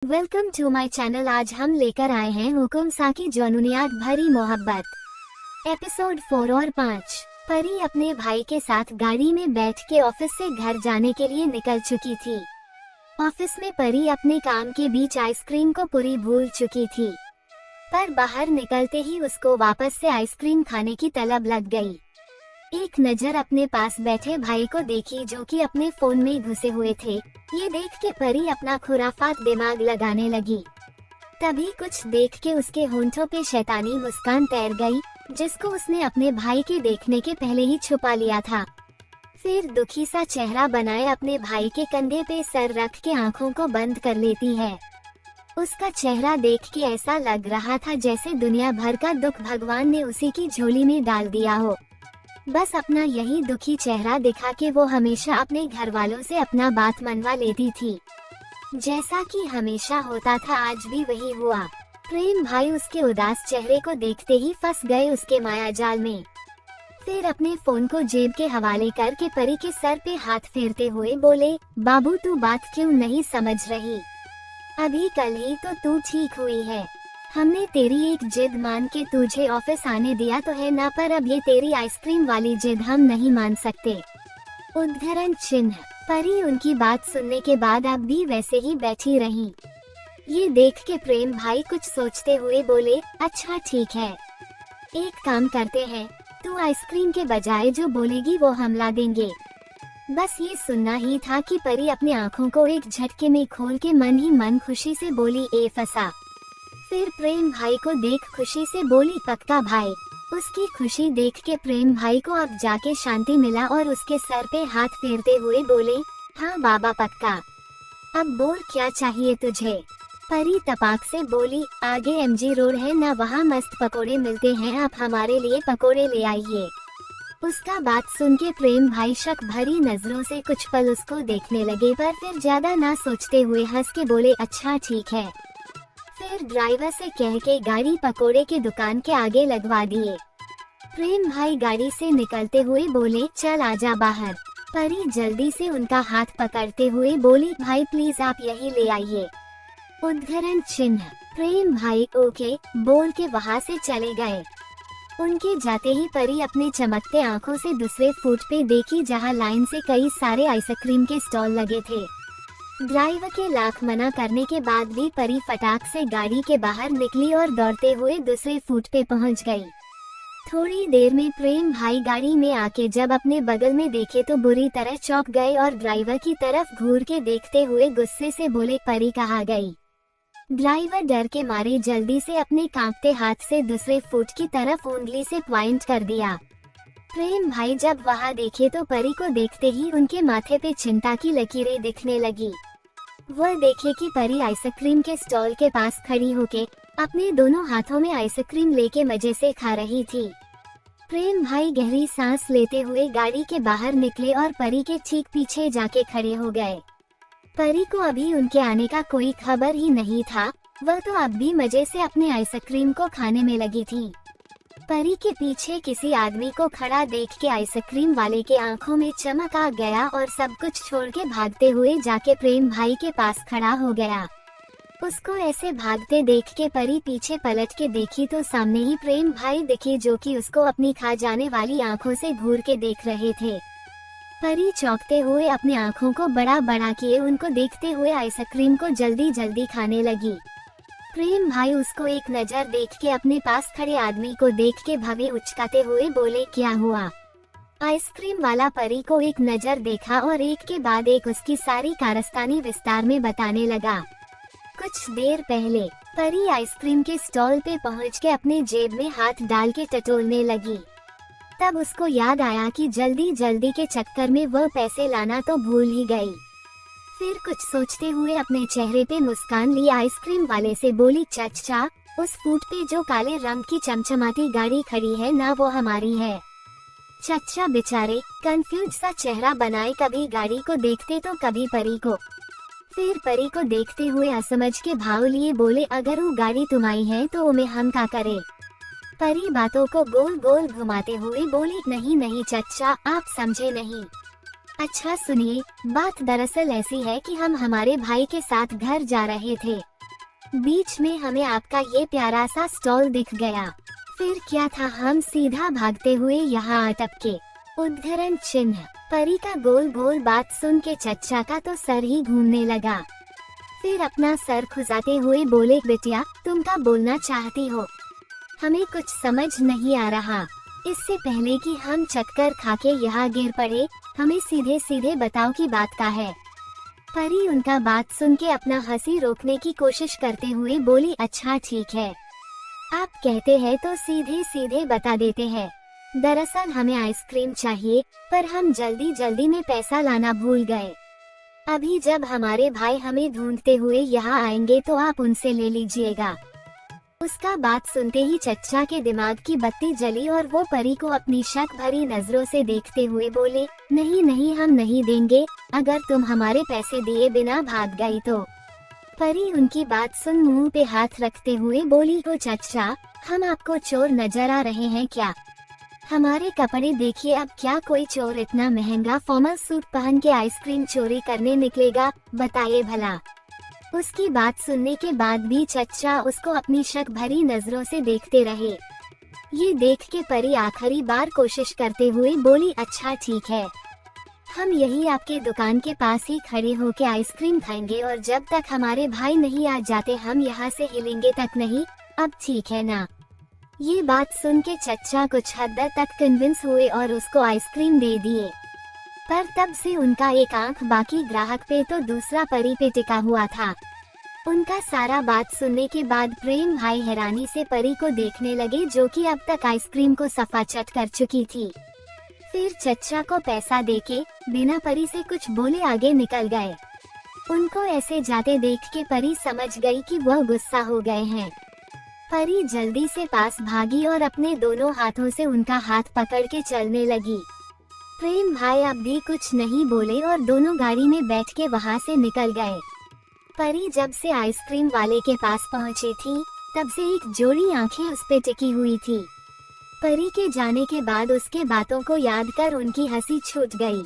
Welcome to my channel. आज हम लेकर आए हैं हुकुम साकी जुनूनियात भरी मोहब्बत एपिसोड 4 और 5। परी अपने भाई के साथ गाड़ी में बैठ के ऑफिस से घर जाने के लिए निकल चुकी थी। ऑफिस में परी अपने काम के बीच आइसक्रीम को पूरी भूल चुकी थी, पर बाहर निकलते ही उसको वापस से आइसक्रीम खाने की तलब लग गई। एक नजर अपने पास बैठे भाई को देखी जो कि अपने फोन में घुसे हुए थे। ये देख के परी अपना खुराफात दिमाग लगाने लगी। तभी कुछ देख के उसके होंठों पे शैतानी मुस्कान तैर गई, जिसको उसने अपने भाई के देखने के पहले ही छुपा लिया था। फिर दुखी सा चेहरा बनाए अपने भाई के कंधे पे सर रख के आंखों को बंद कर लेती है। उसका चेहरा देख के ऐसा लग रहा था जैसे दुनिया भर का दुख भगवान ने उसी की झोली में डाल दिया हो। बस अपना यही दुखी चेहरा दिखा के वो हमेशा अपने घर वालों से अपना बात मनवा लेती थी। जैसा कि हमेशा होता था, आज भी वही हुआ। प्रेम भाई उसके उदास चेहरे को देखते ही फंस गए उसके माया जाल में। फिर अपने फोन को जेब के हवाले करके परी के सर पे हाथ फेरते हुए बोले, बाबू तू बात क्यों नहीं समझ रही? अभी कल ही तो तू ठीक हुई है। हमने तेरी एक जिद मान के तुझे ऑफिस आने दिया तो है ना, पर अब ये तेरी आइसक्रीम वाली जिद हम नहीं मान सकते। उद्धरण चिन्ह। परी उनकी बात सुनने के बाद अब भी वैसे ही बैठी रही। ये देख के प्रेम भाई कुछ सोचते हुए बोले, अच्छा ठीक है, एक काम करते हैं, तू आइसक्रीम के बजाय जो बोलेगी वो हम ला देंगे। बस ये सुनना ही था कि परी अपनी आँखों को एक झटके में खोल के मन ही मन खुशी से बोली, ए फंसा। फिर प्रेम भाई को देख खुशी से बोली, पक्का भाई। उसकी खुशी देख के प्रेम भाई को अब जाके शांति मिला और उसके सर पे हाथ फेरते हुए बोले, हाँ बाबा पक्का। अब बोल क्या चाहिए तुझे? परी तपाक से बोली, आगे एमजी रोड है ना, वहाँ मस्त पकोड़े मिलते हैं, आप हमारे लिए पकोड़े ले आइए। उसका बात सुन के प्रेम भाई शक भरी नजरों से कुछ पल उसको देखने लगे, पर फिर ज्यादा ना सोचते हुए हंस के बोले, अच्छा ठीक है। फिर ड्राइवर से कह के गाड़ी पकोड़े के दुकान के आगे लगवा दिए। प्रेम भाई गाड़ी से निकलते हुए बोले, चल आजा बाहर। परी जल्दी से उनका हाथ पकड़ते हुए बोली, भाई प्लीज आप यही ले आइए। उद्धरण चिन्ह। प्रेम भाई ओके बोल के वहाँ से चले गए। उनके जाते ही परी अपने चमकते आंखों से दूसरे फुट पे देखी जहाँ लाइन से कई सारे आइसक्रीम के स्टॉल लगे थे। ड्राइवर के लाख मना करने के बाद भी परी फटाक से गाड़ी के बाहर निकली और दौड़ते हुए दूसरे फुट पे पहुंच गई। थोड़ी देर में प्रेम भाई गाड़ी में आके जब अपने बगल में देखे तो बुरी तरह चौंक गए और ड्राइवर की तरफ घूर के देखते हुए गुस्से से बोले, परी कहाँ गई? ड्राइवर डर के मारे जल्दी से अपने कांपते हाथ से दूसरे फुट की तरफ उंगली से पॉइंट कर दिया। प्रेम भाई जब वहाँ देखे तो परी को देखते ही उनके माथे पे चिंता की लकीरें दिखने लगी। वह देखे कि परी आइसक्रीम के स्टॉल के पास खड़ी होके अपने दोनों हाथों में आइसक्रीम लेके मजे से खा रही थी। प्रेम भाई गहरी सांस लेते हुए गाड़ी के बाहर निकले और परी के ठीक पीछे जाके खड़े हो गए। परी को अभी उनके आने का कोई खबर ही नहीं था, वह तो अब भी मजे से अपने आइसक्रीम को खाने में लगी थी। परी के पीछे किसी आदमी को खड़ा देख के आइसक्रीम वाले के आंखों में चमक आ गया और सब कुछ छोड़ के भागते हुए जाके प्रेम भाई के पास खड़ा हो गया। उसको ऐसे भागते देख के परी पीछे पलट के देखी तो सामने ही प्रेम भाई दिखे जो कि उसको अपनी खा जाने वाली आंखों से घूर के देख रहे थे। परी चौंकते हुए अपनी आंखों को बड़ा बड़ा किए उनको देखते हुए आइसक्रीम को जल्दी जल्दी खाने लगी। प्रेम भाई उसको एक नजर देख के अपने पास खड़े आदमी को देख के भवे उचकाते हुए बोले, क्या हुआ? आइसक्रीम वाला परी को एक नजर देखा और एक के बाद एक उसकी सारी कारस्तानी विस्तार में बताने लगा। कुछ देर पहले परी आइसक्रीम के स्टॉल पे पहुंच के अपने जेब में हाथ डाल के टटोलने लगी। तब उसको याद आया कि जल्दी जल्दी के चक्कर में वह पैसे लाना तो भूल ही गई। फिर कुछ सोचते हुए अपने चेहरे पे मुस्कान ली आइसक्रीम वाले से बोली, चचा उस फूट पे जो काले रंग की चमचमाती गाड़ी खड़ी है ना, वो हमारी है। चचा बेचारे कंफ्यूज सा चेहरा बनाए, कभी गाड़ी को देखते तो कभी परी को। फिर परी को देखते हुए असमझ के भाव लिए बोले, अगर वो गाड़ी तुम्हारी है तो उमे हम क्या करे? परी बातों को गोल गोल घुमाते हुए बोली, नहीं नहीं चचा आप समझे नहीं। अच्छा सुनिए, बात दरअसल ऐसी है कि हम हमारे भाई के साथ घर जा रहे थे। बीच में हमें आपका ये प्यारा सा स्टॉल दिख गया। फिर क्या था, हम सीधा भागते हुए यहाँ आ टपके। उद्धरण चिन्ह। परी का गोल गोल बात सुन के चच्चा का तो सर ही घूमने लगा। फिर अपना सर खुजाते हुए बोले, बेटिया तुम क्या बोलना चाहती हो? हमें कुछ समझ नहीं आ रहा। इससे पहले कि हम चक्कर खाके यहाँ गिर पड़े, हमें सीधे सीधे बताओ कि बात क्या है। परी उनका बात सुन के अपना हंसी रोकने की कोशिश करते हुए बोली, अच्छा ठीक है, आप कहते हैं तो सीधे सीधे बता देते हैं। दरअसल हमें आइसक्रीम चाहिए, पर हम जल्दी जल्दी में पैसा लाना भूल गए। अभी जब हमारे भाई हमें ढूंढते हुए यहाँ आएंगे तो आप उनसे ले लीजिएगा। उसका बात सुनते ही चच्चा के दिमाग की बत्ती जली और वो परी को अपनी शक भरी नजरों से देखते हुए बोले, नहीं नहीं हम नहीं देंगे, अगर तुम हमारे पैसे दिए बिना भाग गई तो। परी उनकी बात सुन मुंह पे हाथ रखते हुए बोली, हो चच्चा हम आपको चोर नजर आ रहे हैं क्या? हमारे कपड़े देखिए, अब क्या कोई चोर इतना महंगा फॉर्मल सूट पहन के आइसक्रीम चोरी करने निकलेगा, बताइए भला। उसकी बात सुनने के बाद भी चच्चा उसको अपनी शक भरी नजरों से देखते रहे। ये देख के परी आखिरी बार कोशिश करते हुए बोली, अच्छा ठीक है, हम यही आपके दुकान के पास ही खड़े होके आइसक्रीम खाएंगे और जब तक हमारे भाई नहीं आ जाते हम यहाँ से हिलेंगे तक नहीं, अब ठीक है ना? ये बात सुन के चच्चा कुछ हद तक कन्विंस हुए और उसको आइसक्रीम दे दिए। पर तब से उनका एक आंख बाकी ग्राहक पे तो दूसरा परी पे टिका हुआ था। उनका सारा बात सुनने के बाद प्रेम भाई हैरानी से परी को देखने लगे, जो कि अब तक आइसक्रीम को सफा चट कर चुकी थी। फिर चच्चा को पैसा देके बिना परी से कुछ बोले आगे निकल गए। उनको ऐसे जाते देख के परी समझ गई कि वह गुस्सा हो गए हैं। परी जल्दी से पास भागी और अपने दोनों हाथों से उनका हाथ पकड़ के चलने लगी। प्रेम भाई अब भी कुछ नहीं बोले और दोनों गाड़ी में बैठ के वहाँ से निकल गए। परी जब से आइसक्रीम वाले के पास पहुँची थी, तब से एक जोड़ी आंखें उस पे टिकी हुई थी। परी के जाने के बाद उसके बातों को याद कर उनकी हंसी छूट गई।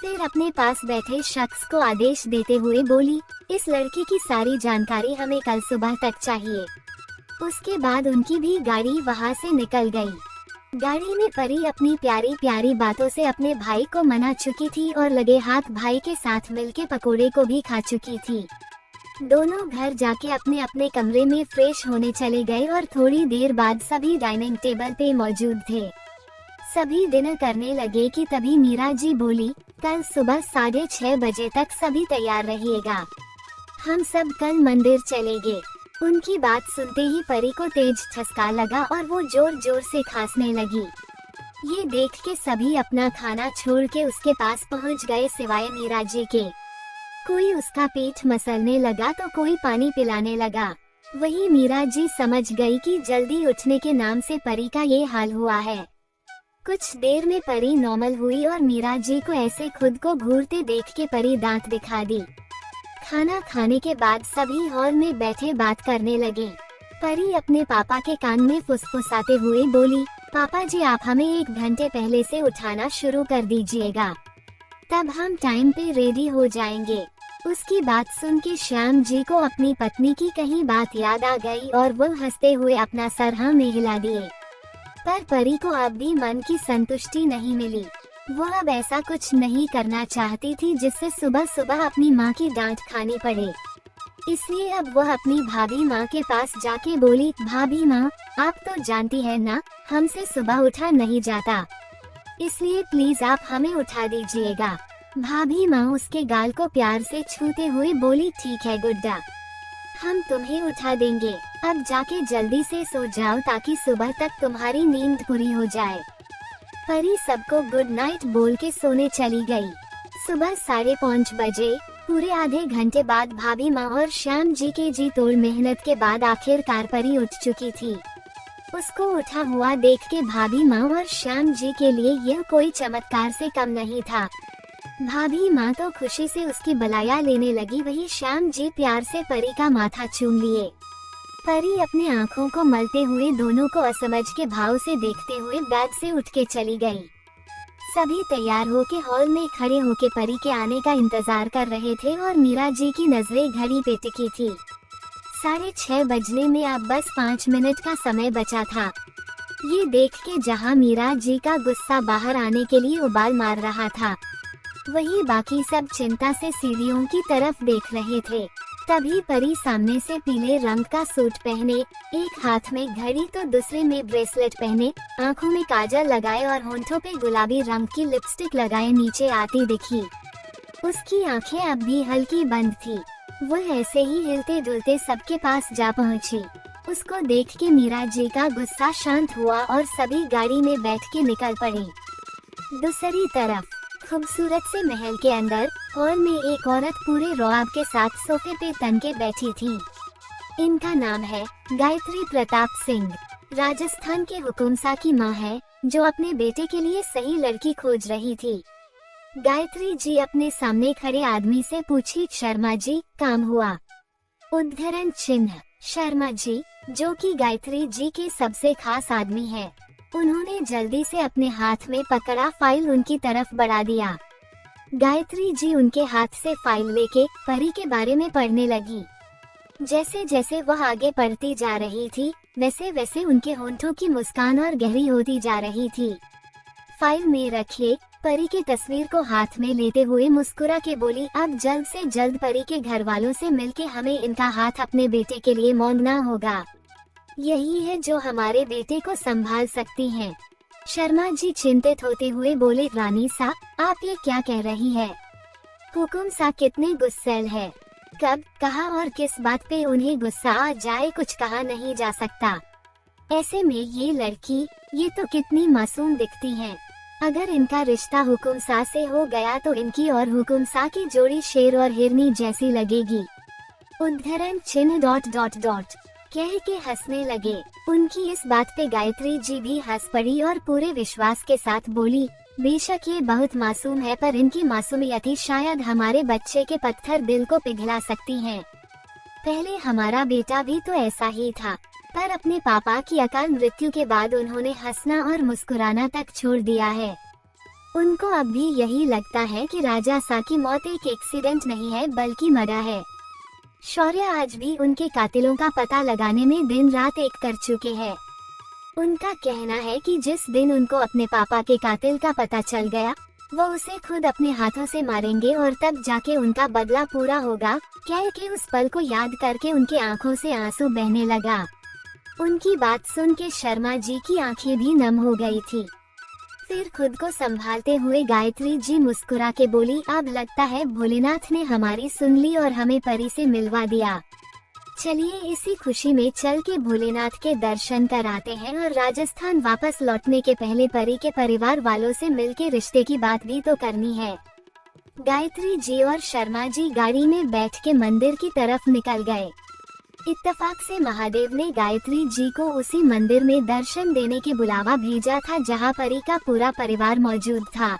फिर अपने पास बैठे शख्स को आदेश देते हुए बोली, इस लड़की की सारी जानकारी हमें कल सुबह तक चाहिए। उसके बाद उनकी भी गाड़ी वहाँ से निकल गई। गाड़ी में परी अपनी प्यारी प्यारी बातों से अपने भाई को मना चुकी थी और लगे हाथ भाई के साथ मिलके पकोड़े को भी खा चुकी थी। दोनों घर जाके अपने अपने कमरे में फ्रेश होने चले गए और थोड़ी देर बाद सभी डाइनिंग टेबल पे मौजूद थे। सभी डिनर करने लगे कि तभी मीरा जी बोली, कल सुबह 6:30 बजे तक सभी तैयार रहिएगा, हम सब कल मंदिर चलेंगे। उनकी बात सुनते ही परी को तेज ठसका लगा और वो जोर जोर से खांसने लगी। ये देख के सभी अपना खाना छोड़ के उसके पास पहुंच गए सिवाय मीरा जी के। कोई उसका पेट मसलने लगा तो कोई पानी पिलाने लगा। वही मीरा जी समझ गई कि जल्दी उठने के नाम से परी का ये हाल हुआ है। कुछ देर में परी नॉर्मल हुई और मीरा जी को ऐसे खुद को घूरते देख के परी दांत दिखा दी। खाना खाने के बाद सभी हॉल में बैठे बात करने लगे। परी अपने पापा के कान में फुसफुसाते हुए बोली, पापा जी आप हमें 1 घंटे पहले से उठाना शुरू कर दीजिएगा, तब हम टाइम पे रेडी हो जाएंगे। उसकी बात सुन के श्याम जी को अपनी पत्नी की कहीं बात याद आ गई और वो हंसते हुए अपना सर हाँ में हिला दिए। पर परी को अब भी मन की संतुष्टि नहीं मिली। वो अब ऐसा कुछ नहीं करना चाहती थी जिससे सुबह सुबह अपनी माँ की डांट खानी पड़े। इसलिए अब वह अपनी भाभी माँ के पास जाके बोली, भाभी माँ आप तो जानती है ना हमसे सुबह उठा नहीं जाता, इसलिए प्लीज आप हमें उठा दीजिएगा। भाभी माँ उसके गाल को प्यार से छूते हुए बोली, ठीक है गुड्डा, हम तुम्हें उठा देंगे, अब जाके जल्दी से सो जाओ ताकि सुबह तक तुम्हारी नींद पूरी हो जाए। परी सबको गुड नाइट बोल के सोने चली गई। सुबह 5:30 बजे पूरे आधे घंटे बाद भाभी माँ और श्याम जी के जी तोड़ मेहनत के बाद आखिरकार परी उठ चुकी थी। उसको उठा हुआ देख के भाभी माँ और श्याम जी के लिए यह कोई चमत्कार से कम नहीं था। भाभी माँ तो खुशी से उसकी बलाया लेने लगी, वही श्याम जी प्यार से परी का माथा चूम लिए। परी अपनी आंखों को मलते हुए दोनों को असमझ के भाव से देखते हुए बेड से उठ के चली गई। सभी तैयार होके हॉल में खड़े होके परी के आने का इंतजार कर रहे थे और मीरा जी की नजरें घड़ी पे टिकी थी। 6:30 बजने में अब बस 5 मिनट का समय बचा था। ये देख के जहाँ मीरा जी का गुस्सा बाहर आने के लिए उबाल मार रहा था, वहीं बाकी सब चिंता से सीढ़ियों की तरफ देख रहे थे। तभी परी सामने से पीले रंग का सूट पहने, एक हाथ में घड़ी तो दूसरे में ब्रेसलेट पहने, आंखों में काजल लगाए और होंठों पे गुलाबी रंग की लिपस्टिक लगाए नीचे आती दिखी। उसकी आंखें अब भी हल्की बंद थी। वो ऐसे ही हिलते डुलते सबके पास जा पहुंची। उसको देख के मीरा जी का गुस्सा शांत हुआ और सभी गाड़ी में बैठ के निकल पड़े। दूसरी तरफ खूबसूरत से महल के अंदर हॉल में एक औरत पूरे रौब के साथ सोफे पे तन के बैठी थी। इनका नाम है गायत्री प्रताप सिंह। राजस्थान के हुकुमसा की माँ है, जो अपने बेटे के लिए सही लड़की खोज रही थी। गायत्री जी अपने सामने खड़े आदमी से पूछी, शर्मा जी काम हुआ? उद्धरण चिन्ह शर्मा जी, जो कि गायत्री जी के सबसे खास आदमी है। उन्होंने जल्दी से अपने हाथ में पकड़ा फाइल उनकी तरफ बढ़ा दिया। गायत्री जी उनके हाथ से फाइल लेके परी के बारे में पढ़ने लगी। जैसे जैसे वह आगे पढ़ती जा रही थी, वैसे वैसे उनके होंठों की मुस्कान और गहरी होती जा रही थी। फाइल में रखे परी की तस्वीर को हाथ में लेते हुए मुस्कुरा के बोली, अब जल्द से जल्द परी के घर वालों से मिलके हमें इनका हाथ अपने बेटे के लिए मांगना होगा। यही है जो हमारे बेटे को संभाल सकती हैं। शर्मा जी चिंतित होते हुए बोले, रानी सा आप ये क्या कह रही है? हुकुम सा कितने गुस्सैल है, कब कहा और किस बात पे उन्हें गुस्सा आ जाए कुछ कहा नहीं जा सकता। ऐसे में ये लड़की ये तो कितनी मासूम दिखती है। अगर इनका रिश्ता हुकुम सा से हो गया तो इनकी और हुकुम सा की जोड़ी शेर और हिरनी जैसी लगेगी। उद्धरण चिन्ह ... कह के हंसने लगे। उनकी इस बात पे गायत्री जी भी हंस पड़ी और पूरे विश्वास के साथ बोली, बेशक ये बहुत मासूम है, पर इनकी मासूमियत ही शायद हमारे बच्चे के पत्थर दिल को पिघला सकती है। पहले हमारा बेटा भी तो ऐसा ही था, पर अपने पापा की अकाल मृत्यु के बाद उन्होंने हंसना और मुस्कुराना तक छोड़ दिया है। उनको अब भी यही लगता है कि राजा सा की मौत एक एक्सीडेंट नहीं है बल्कि मरा है। शौर्य आज भी उनके कातिलों का पता लगाने में दिन रात एक कर चुके हैं। उनका कहना है कि जिस दिन उनको अपने पापा के कातिल का पता चल गया, वो उसे खुद अपने हाथों से मारेंगे और तब जाके उनका बदला पूरा होगा। कह के उस पल को याद करके उनके आंखों से आंसू बहने लगा। उनकी बात सुन के शर्मा जी की आंखें भी नम हो गई थी। फिर खुद को संभालते हुए गायत्री जी मुस्कुरा के बोली, अब लगता है भोलेनाथ ने हमारी सुन ली और हमें परी से मिलवा दिया। चलिए इसी खुशी में चल के भोलेनाथ के दर्शन कराते हैं और राजस्थान वापस लौटने के पहले परी के परिवार वालों से मिलके रिश्ते की बात भी तो करनी है। गायत्री जी और शर्मा जी गाड़ी में बैठ के मंदिर की तरफ निकल गए। इत्तेफाक से महादेव ने गायत्री जी को उसी मंदिर में दर्शन देने के बुलावा भेजा था जहां परी का पूरा परिवार मौजूद था।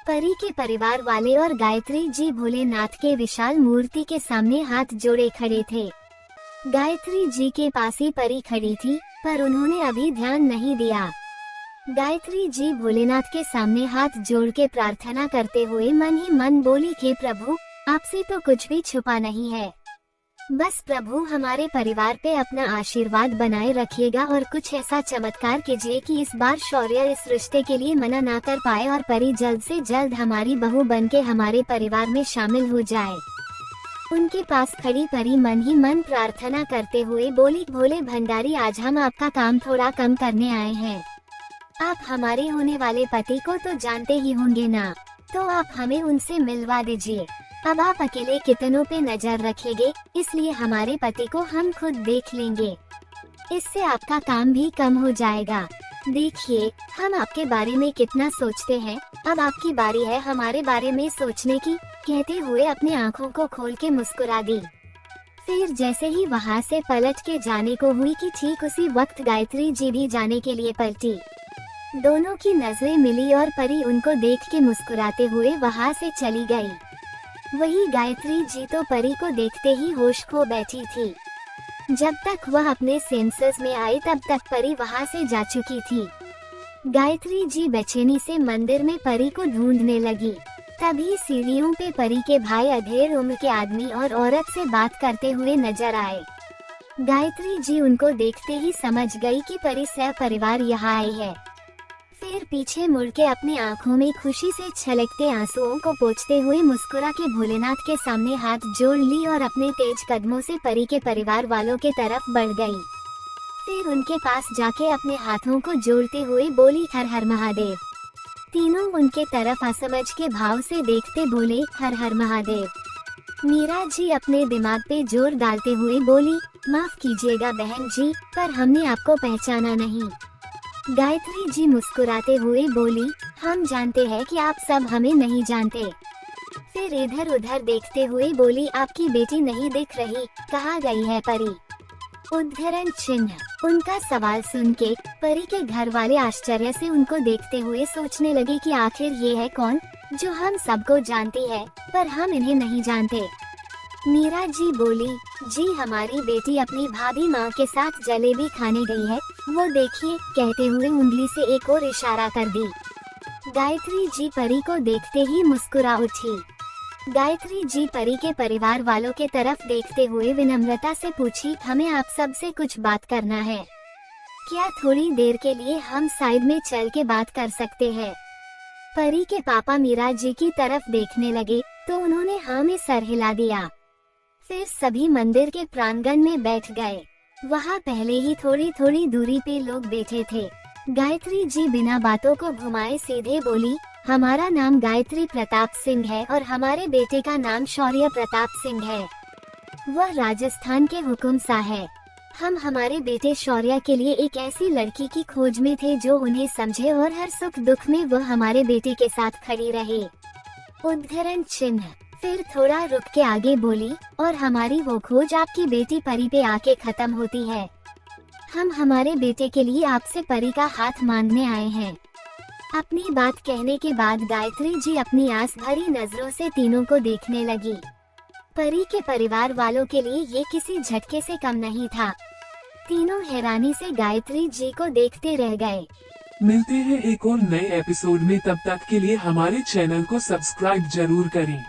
परी के परिवार वाले और गायत्री जी भोलेनाथ के विशाल मूर्ति के सामने हाथ जोड़े खड़े थे। गायत्री जी के पास ही परी खड़ी थी, पर उन्होंने अभी ध्यान नहीं दिया। गायत्री जी भोलेनाथ के सामने हाथ जोड़ के प्रार्थना करते हुए मन ही मन बोली कि प्रभु, आपसे तो कुछ भी छुपा नहीं है, बस प्रभु हमारे परिवार पे अपना आशीर्वाद बनाए रखिएगा और कुछ ऐसा चमत्कार कीजिए कि इस बार शौर्य इस रिश्ते के लिए मना ना कर पाए और परी जल्द से जल्द हमारी बहू बनके हमारे परिवार में शामिल हो जाए। उनके पास खड़ी परी मन ही मन प्रार्थना करते हुए बोली, भोले भंडारी आज हम आपका काम थोड़ा कम करने आए हैं। आप हमारे होने वाले पति को तो जानते ही होंगे ना, तो आप हमें उनसे मिलवा दीजिए। अब आप अकेले कितनों पे नजर रखेंगे, इसलिए हमारे पति को हम खुद देख लेंगे। इससे आपका काम भी कम हो जाएगा। देखिए हम आपके बारे में कितना सोचते हैं, अब आपकी बारी है हमारे बारे में सोचने की, कहते हुए अपनी आंखों को खोल के मुस्कुरा दी। फिर जैसे ही वहाँ से पलट के जाने को हुई कि ठीक उसी वक्त गायत्री जी भी जाने के लिए पलटी। दोनों की नजरें मिली और परी उनको देख के मुस्कुराते हुए वहाँ से चली गई। वही गायत्री जी तो परी को देखते ही होश खो बैठी थी। जब तक वह अपने सेंसेस में आई तब तक परी वहाँ से जा चुकी थी। गायत्री जी बेचैनी से मंदिर में परी को ढूंढने लगी। तभी सीढ़ियों पे परी के भाई अधेड़ उम्र के आदमी और औरत से बात करते हुए नजर आए। गायत्री जी उनको देखते ही समझ गई कि परी सह परिवार यहाँ आई है। फिर पीछे मुड़ के अपनी आंखों में खुशी से छलकते आंसुओं को पोंछते हुए मुस्कुरा के भोलेनाथ के सामने हाथ जोड़ ली और अपने तेज कदमों से परी के परिवार वालों के तरफ बढ़ गई। फिर उनके पास जाके अपने हाथों को जोड़ते हुए बोली, हर हर महादेव। तीनों उनके तरफ असमझ के भाव से देखते बोले, हर हर महादेव। मीरा जी अपने दिमाग पे जोर डालते हुए बोली, माफ कीजिएगा बहन जी, पर हमने आपको पहचाना नहीं। गायत्री जी मुस्कुराते हुए बोली, हम जानते हैं कि आप सब हमें नहीं जानते। फिर इधर उधर देखते हुए बोली, आपकी बेटी नहीं दिख रही, कहाँ गई है परी? उद्धरण चिन्ह। उनका सवाल सुन के परी के घर वाले आश्चर्य से उनको देखते हुए सोचने लगे कि आखिर ये है कौन जो हम सबको जानती है पर हम इन्हें नहीं जानते। मीरा जी बोली, जी हमारी बेटी अपनी भाभी माँ के साथ जलेबी खाने गई है, वो देखिए, कहते हुए उंगली से एक और इशारा कर दी। गायत्री जी परी को देखते ही मुस्कुरा उठी। गायत्री जी परी के परिवार वालों के तरफ देखते हुए विनम्रता से पूछी, हमें आप सब से कुछ बात करना है, क्या थोड़ी देर के लिए हम साइड में चल के बात कर सकते हैं? परी के पापा मीरा जी की तरफ देखने लगे तो उन्होंने हाँ में सर हिला दिया। फिर सभी मंदिर के प्रांगण में बैठ गए। वहाँ पहले ही थोड़ी थोड़ी दूरी पे लोग बैठे थे। गायत्री जी बिना बातों को घुमाए सीधे बोली, हमारा नाम गायत्री प्रताप सिंह है और हमारे बेटे का नाम शौर्य प्रताप सिंह है। वह राजस्थान के हुकुम सा है। हम हमारे बेटे शौर्य के लिए एक ऐसी लड़की की खोज में थे जो उन्हें समझे और हर सुख दुख में वह हमारे बेटे के साथ खड़ी रहे। उद्धरण चिन्ह। फिर थोड़ा रुक के आगे बोली, और हमारी वो खोज आपकी बेटी परी पे आके खत्म होती है। हम हमारे बेटे के लिए आपसे परी का हाथ मांगने आए हैं। अपनी बात कहने के बाद गायत्री जी अपनी आस भरी नजरों से तीनों को देखने लगी। परी के परिवार वालों के लिए ये किसी झटके से कम नहीं था। तीनों हैरानी से गायत्री जी को देखते रह गए। मिलते हैं एक और नए एपिसोड में, तब तक के लिए हमारे चैनल को सब्सक्राइब जरूर करें।